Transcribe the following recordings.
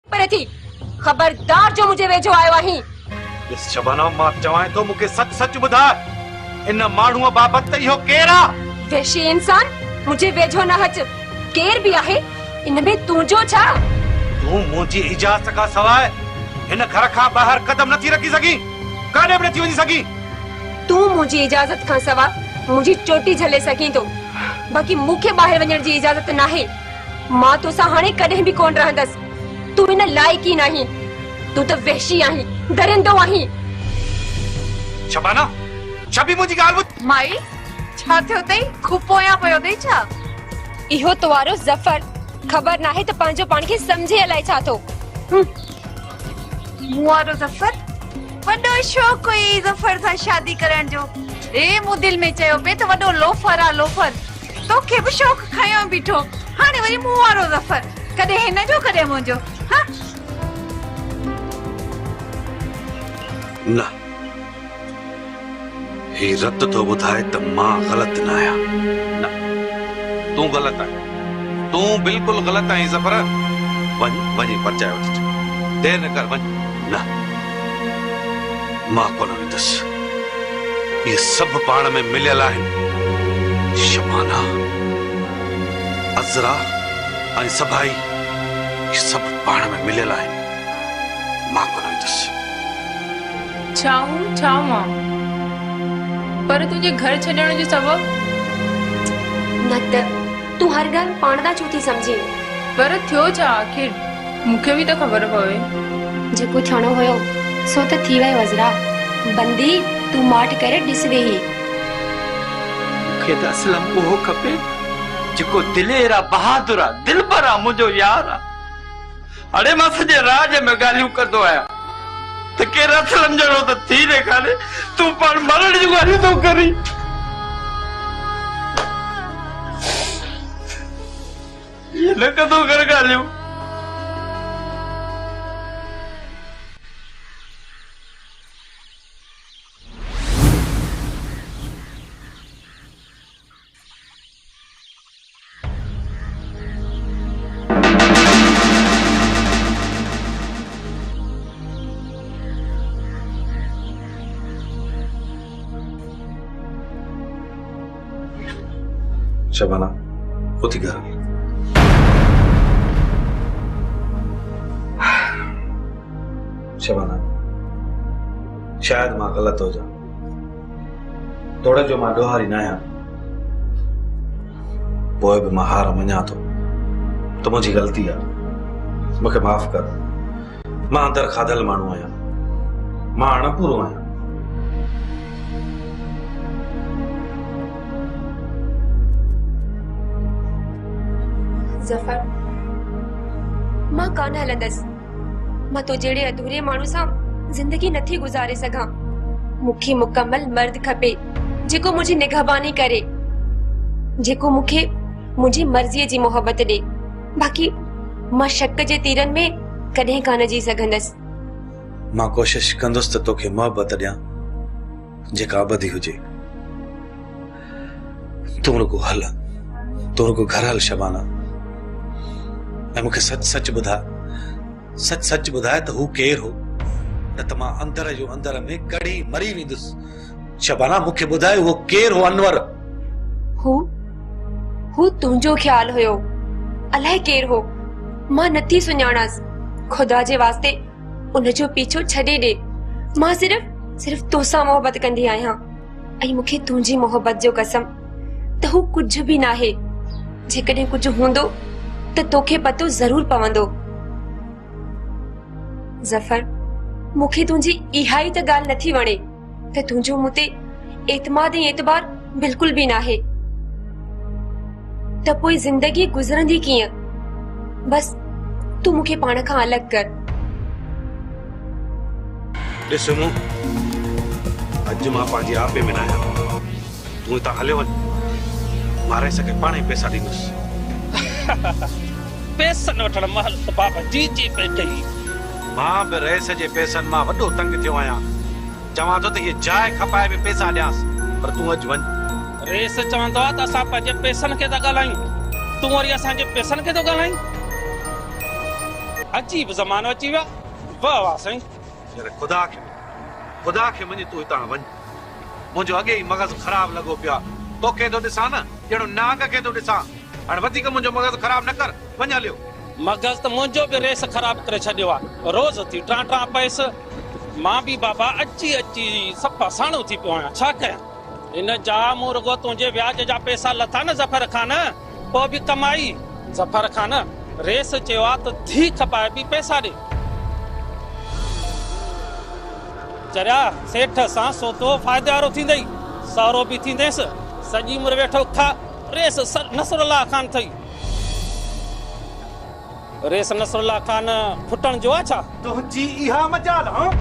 पर थी खबरदार जो मुझे वेझो आयो आहीं। इस शबाना मां चवाए तो मुके सच सच बुधा इन माण्हूअ बाबत इहो केर आ? वैशी इंसान मुझे वेझो न हच। केर भी आहे इनमें तुंहिंजो छा? तू मुंहिंजी इजाज़त खां सवाइ हिन घर खां ॿाहिरि कदम नथी रखी सघी, काॾे बि नथी वञी सघी। तू मुंहिंजी इजाज़त खां सवाइ मुंहिंजी चोटी झले सघीं थो, बाक़ी मूंखे ॿाहिरि वञण जी इजाज़त नाहे। मां तोसां हाणे कॾहिं बि कोन रहंदसि। तू हिन लाइक़ ई नाही। तू त वहशी आहीं, दरिंदो आहीं। शबाना छबी मुंहिंजी ॻाल्हि ॿुध। माई छा थियो अथई? खूब पोयां पियो अथई छा? इहो तुवारो ज़फर खबर नाहे त पंहिंजो पाण खे समझे अलाए छा थो। मूं वारो ज़फर? वॾो शौक़ हुई ज़फर सां शादी करण जो। मूं दिल में चयो पे त वॾो लोफर आ लोफर। तोखे बि शौक़ खयो बीठो। हाणे वरी मूं वारो ज़फर। कॾहिं हिन जो कॾहिं मुंहिंजो। हाँ न ही रत तो बुधाए त मां गलत न आया। न तू गलत है, तू बिल्कुल गलत है ज़फर। वञ वञी परचाए वठ, देर न कर, वञ। न मां कोन वेंदुसि। ये सब पाण में मिलियल आहिनि। शबाना, अज़रा ऐं सभाई ये सब पाण में मिलियल आहिनि। मां कोन वेंदुसि। छा मां? पर तुझे घर छॾण जो सबब? न त तू हर ॻाल्हि पाण दा छो थी समझी? पर थियो छा आखिर? मूंखे बि त ख़बर पवे। जेको थियणो हुयो सो त थी वियो अज़रा। बंदी तू माठ करे ॾिस वेही। मूंखे त असलम उहो खपे जेको दिलेर आ, बहादुर आ, दिलबर आ, मुंहिंजो यार आ। हाणे मां सॼे राज में ॻाल्हियूं कंदो आहियां त केर असलम जहिड़ो त थी ॾेखारे। तूं पाण मरण जूं ॻाल्हियूं थो करी। न कंदो कर ॻाल्हियूं। शबाना उथी घर। शबाना शायद मां गलत हो जा। तोड़े जो मां ॾोहारी न आहियां, पोइ बि मां हार मञा थो त मुंहिंजी ग़लती आहे। मूंखे माफ़ कर। मां अंदर खाधल माण्हू आहियां, मां अणपूरो आहियां। ज़फर मां कान हलंदसि। मां तो जहिड़े अधूरे माण्हू सां जिंदगी नथी गुज़ारे सघां। मूंखे मुकम्मल मर्द खपे जेको मुंहिंजी निगहबानी करे, जेको मूंखे मुंहिंजी मर्ज़ीअ जी मोहबत ॾे। बाक़ी मां शक जे तीरनि में कॾहिं कान जी सघंदसि। मां कोशिश कंदुसि त तोखे मोहबत ॾियां जेका अबदी हुजे। तूं रुगो हल, तूं रुगो घर हल शबाना। ऐं मूंखे सच सच ॿुधाए त हू केर हो, न त मां अंदर जो अंदर में कड़ी मरी वेंदुसि। शबाना मूंखे ॿुधाए उहो केर हो? अनवर हू तुंहिंजो ख्याल हुयो, अलाए केर हो। मां नथी सुञाणासि। खुदा जे वास्ते उनजो पीछो छॾे ॾे। मां सिर्फ़ तोसां मोहबत कंदी आहियां ऐं मूंखे तुंहिंजी मोहबत जो कसम त हू कुझु बि नाहे। जेकॾहिं कुझु हूंदो त तोखे पतो ज़रूर पवंदो। ज़फर मूंखे तुंहिंजी इहा ई त ॻाल्हि नथी वणे त तुंहिंजो मूं ते एतमाद ऐं एतबार बिल्कुल भी नाहे। त पोइ जिंदगी गुज़रंदी कीअं? बस तू मूंखे पाण खां अलॻि कर। ॾिस मूं अॼु मां पंहिंजी आपे में न आहियां। तूं हितां हलियो वञ। मां रहे सके पाण ई पैसा ॾींदुसि। पैसन वठण महल त बाबा जी बैठे। मां बि रईस जे पैसनि मां वॾो तंग थियो आहियां। चवां थो त ये जाइ खपाए बि पैसा ॾियांसि, पर तूं अॼु वञ। रेस चवंदो आहे त असां पंहिंजे पैसनि खे था ॻाल्हायूं, तूं वरी असांजे पैसनि खे थो ॻाल्हाईं। अजीब ज़मानो अची विया। वाह वाह साईं। यार खुदा खे मञी तूं हितां वञ। मुंहिंजो अॻे ई मग़ज़ ख़राब लॻो पिया। तोखे थो ॾिसां न ॼणो नाग खे थो ॾिसां। हाणे वधीक मुंहिंजो मग़ज़ ख़राब न कर। वञ हलियो। मग़ज़ त मुंहिंजो बि रेस ख़राब करे छॾियो आहे। रोज़ थी टां पैस। मां बि बाबा अची अची सफ़ा साणो थी पियो आहियां। छा कयां? इन जा मूं रुगो तुंहिंजे व्याज जा पैसा लथा न ज़फ़र खान, पोइ बि कमाई। ज़फ़र खान रेस चयो आहे त धी खपाए बि पैसा ॾे। चरिया सेठ सां सोतो फ़ाइदे वारो थींदई, सारो बि थींदेसि। सॼी उमिरि वेठो खा। रेस नसरुल्लाह खान थई। रेस नसरुल्लाह खान फुटण जो आहे छा? तुंहिंजी इहा मजाल। हाँ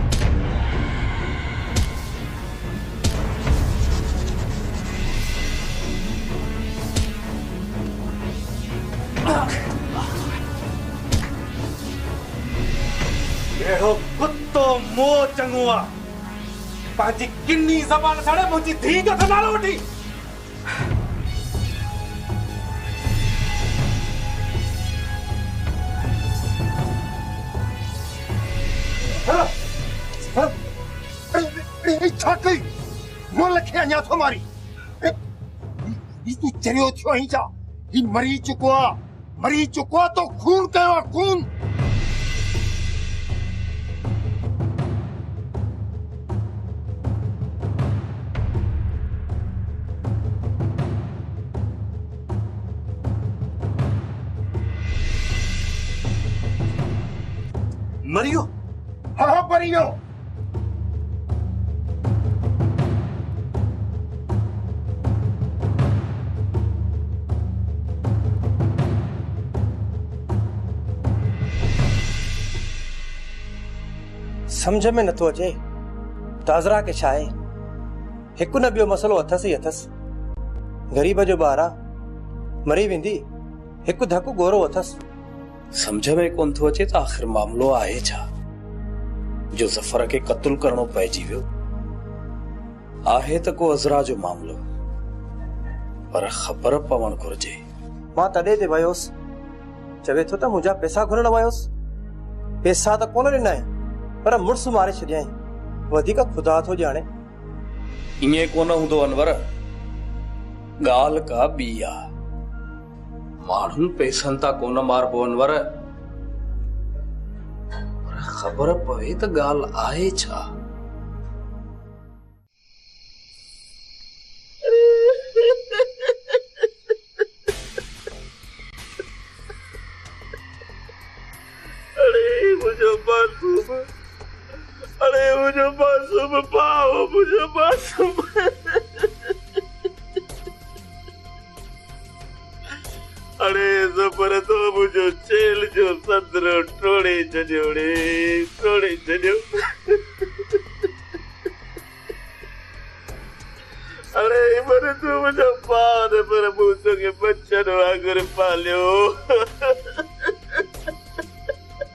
अहिड़ो कुत्तो मोह चङो आहे। पंहिंजी किनी ज़बान साड़े मुंहिंजी धीउ जो नालो वठी। छा कई? मुल्ह खे अञा थो मारी। तूं चरियो थियो आहीं छा? ही मरी चुको आहे तो खून कयो आहे खून। मरियो? हाँ मरियो। समझ में नथो अचे ताज़रा के छा आहे। हिकु न ॿियो मसलो अथसि ई अथसि। ग़रीब जो ॿार आहे, मरी वेंदी। हिकु धकु गोरो अथसि। समझ में कोन थो अचे त आख़िर मामलो आहे छा जो ज़फ़र खे क़त्ल करणो पइजी वियो। आहे त को अज़रा जो मामलो, पर ख़बर पवण घुरिजे। मां तॾहिं ते वियोसि, चवे थो त मुंहिंजा पैसा घुरण वियोसि। पैसा त कोन ॾिना आहिनि, पर मुड़ुस मारे छॾियईं। वधीक खुदा थो ॼाणे। ईअं कोन हूंदो अनवर। ॻाल्हि का ॿी आहे। माण्हुनि पैसनि तां कोन मारबो अनवर, पर ख़बर पवे त ॻाल्हि आहे छा। मुझे मासूम पाओ, मुझे मासूम। अरे ज़फ़र तो मुझे जेल जो संदरो टोड़े छॾियो रे, टोड़े छॾियो। अरे पर तू मुझे पार पर मूंसो के बच्चन वांगुर पालियो।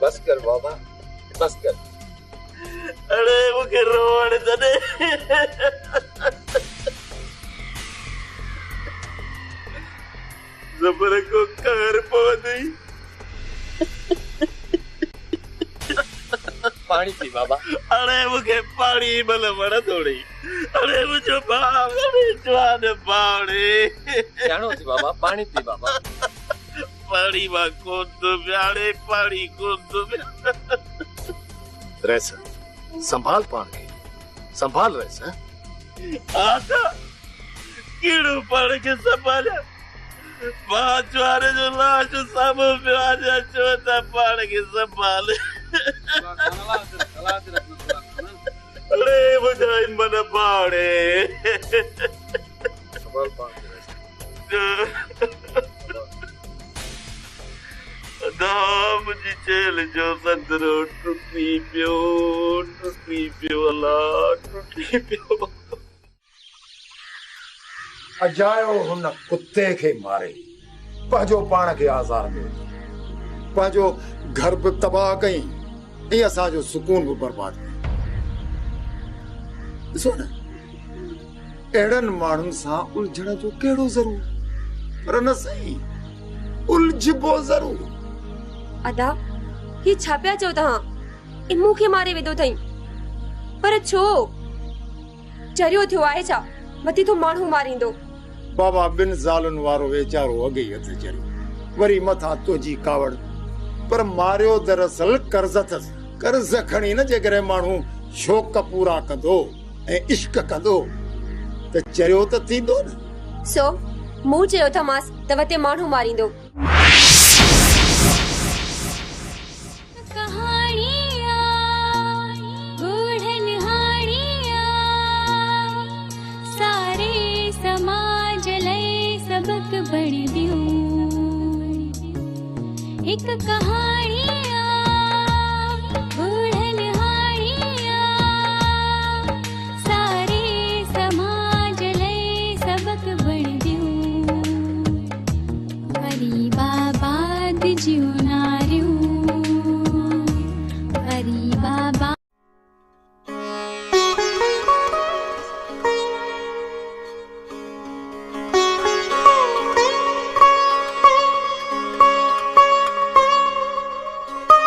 बस कर बाबा, बस कर। अरे मूंखे रोअण त ॾे। ज़फ़र को कहर पवंदई। पाणी पी बाबा। अरे मूंखे पाणी भल वणंदो नी। अरे मुंहिंजो भाउ, अरे जवान भाउ रे। जानो थी बाबा, पाणी पी बाबा। पाणी मां कोन थो पियाड़े, पाणी कोन थो पिया। रैस संभाल पाण खे, संभाल रैस। आजा कहिड़ो पाण खे संभालिया? मां चुआरे जो लाश साम्हूं पियो आहे, चओ था पाण खे संभाल। अरे मुंहिंजा मन भाउड़े। संभाल पाण खे। मुंहिंजी जेल जो संदरो टुटी पियो अलाह, टुटी पियो। अजायो हुन कुत्ते खे मारे पंहिंजो पाण खे आज़ार में, पंहिंजो घर बि तबाह कई ऐं असांजो सुकून बि बर्बाद कई। ॾिसो न, अहिड़नि माण्हुनि सां उलझण जो कहिड़ो ज़रूर, पर न सही उलझबो ज़रूर। अदा ये छा पिया चओ तव्हां ई मूंखे मारे विधो अथई पर छो चरियो थियो आहे छा मती तो माण्हू मारींदो बाबा बिन ज़ालुनि वारो वेचारो अॻे ई हथ चढ़ी वरी मथां तुंहिंजी कावड़ पर मारियो दरअसल कर्ज़ अथसि कर्ज़ खणी न जेकॾहिं माण्हू शौक़ पूरा कंदो ऐं इश्क कंदो त चरियो त थींदो न सो मूं चयो थमांसि त वते माण्हू मारींदो एक कहानिया बूढ़न हानिया सारे समाज लय सबक बण दियो हरी बाबा दिजो